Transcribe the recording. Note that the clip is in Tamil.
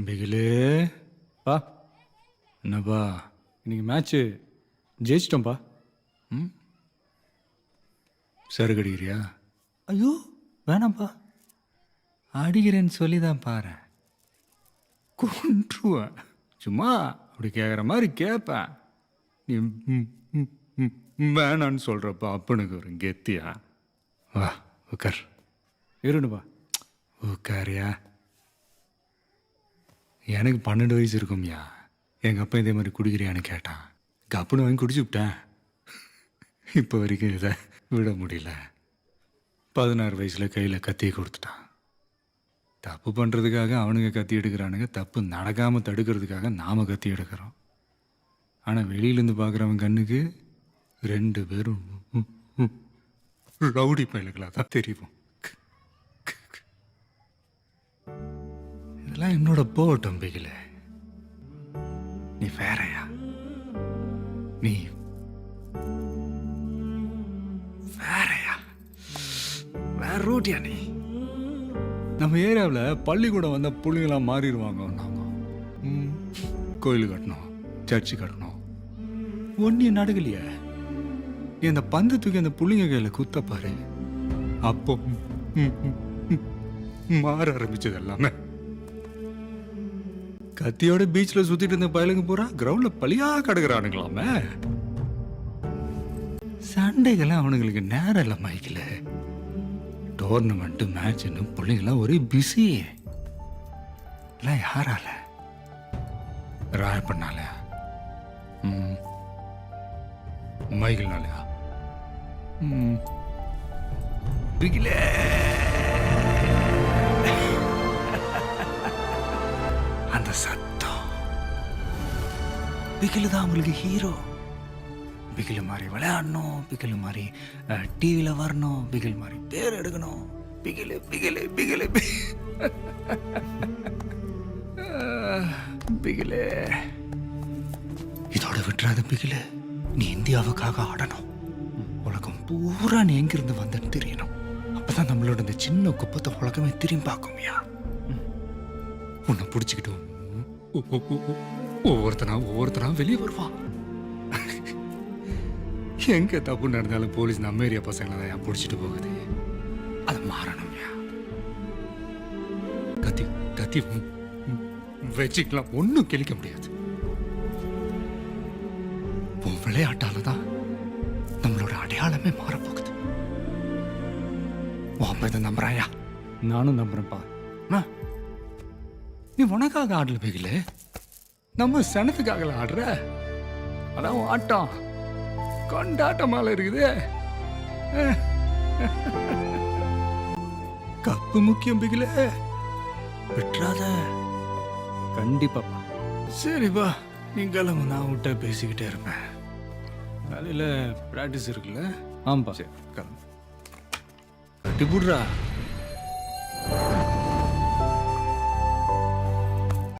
பிகிலே பா என்னப்பா இன்னைக்கு மேட்ச்சு ஜெயிச்சிட்டோம்ப்பா. ம் சருக்கு அடிக்கிறியா? ஐயோ வேணாம்ப்பா, அடிக்கிறேன்னு சொல்லி தான் பாரு, கொன்றுவேன். சும்மா அப்படி கேட்குற மாதிரி கேட்பேன். நீ வேணான்னு சொல்கிறப்ப அப்பனுக்கு ஒரு கெத்தியா? வா உட்கார். இருணுப்பா உட்காரியா? எனக்கு 12 வயசு இருக்கும்யா. எங்கள் அப்பா இதே மாதிரி குடிக்கிறியான்னு கேட்டான். கப்புன்னு வாங்கி குடிச்சு விட்டேன். இப்போ வரைக்கும் இதை விட முடியல. 16 வயசில் கையில் கத்தியை கொடுத்துட்டான். தப்பு பண்ணுறதுக்காக அவனுங்க கத்தி எடுக்கிறானுங்க, தப்பு நடக்காமல் தடுக்கிறதுக்காக நாம் கத்தி எடுக்கிறோம். ஆனால் வெளியிலேருந்து பார்க்குறவன் கண்ணுக்கு 2 பேரும் ரவுடி பயலுகளாக தான் தெரியும். இதெல்லாம் என்னோட போகட்டும் பிகில. நீ வேறயா? நீ வேறயா? வேற ரூட்டியா நீ? நம்ம ஏரியாவில் பள்ளிக்கூடம் வந்தால் பிள்ளைங்களாம் மாறிடுவாங்க. நாங்கள் கோயில் கட்டணும், சர்ச்சு கட்டணும், ஒன்றும் நடக்கலையே. நீ அந்த பந்து தூக்கி அந்த பிள்ளைங்க கையில் குத்தப்பாரு, அப்போ மாற ஆரம்பிச்சது எல்லாமே. கத்தியோட பீச்சில் சுத்திட்டு இருந்த பயலுங்க பூரா கிரவுண்ட்ல பழியா கிடக்குறானுங்களாமே. சண்டைகள்லாம் அவனுங்களுக்கு நேரம் இல்லை மைக்கில். டோர்னமெண்ட்டு மேட்ச்னு பிள்ளைங்களாம் ஒரே பிஸி. எல்லாம் யாரால? ராயப்பண்ணாலயா? மைக்கிள்னாலயா? பிகிலே அந்த சத்தம். பிகிலு தான் அவங்களுக்கு ஹீரோ. பிகிலு மாதிரி விளையாடணும், பிகிலு மாதிரி டிவியில் வரணும், பிகில் மாதிரி பேர் எடுக்கணும். பிகிலு பிகிலு பிகிலு பிகிலு. இதோட விட்டுறாத பிகிலு. நீ இந்தியாவுக்காக ஆடணும். உலகம் பூரா நீ எங்கிருந்து வந்தன்னு தெரியணும். அப்பதான் நம்மளோட இந்த சின்ன குப்பத்தை உலகமே திரும்பி பார்க்கும்யா. உன்னை பிடிச்சிக்கிட்டு ஒவ்வொருத்தனா வெளியே வருவான். எங்க தப்பு நடந்தாலும் போலீஸ் நம்ம ஏரியா பசங்களை தான் பிடிச்சிட்டு போகுது. அது மாறணும்யா. கத்தி கத்தி வச்சுக்கலாம், ஒன்றும் கிழிக்க முடியாது. உன் விளையாட்டால தான் நம்மளோட அடையாளமே மாறப்போகுது. உன் இதை நம்புறாயா? நானும் நம்புறேன்ப்பா. நீ உனக்காக ஆடல பிகில, நம்ம சனத்துக்காக ஆடுற. அதான் ஆட்டம் கொண்டாட்டமால இருக்குது. கப்பு முக்கியம் பிகில, விட்டுறாத. கண்டிப்பாப்பா. சரிப்பா, நீங்களும் நான் விட்ட பேசிக்கிட்டே இருப்பேன். காலையில் ப்ராக்டிஸ் இருக்குல்ல? ஆமாப்பா. சரி கிளம்பு. கட்டி போடுறா.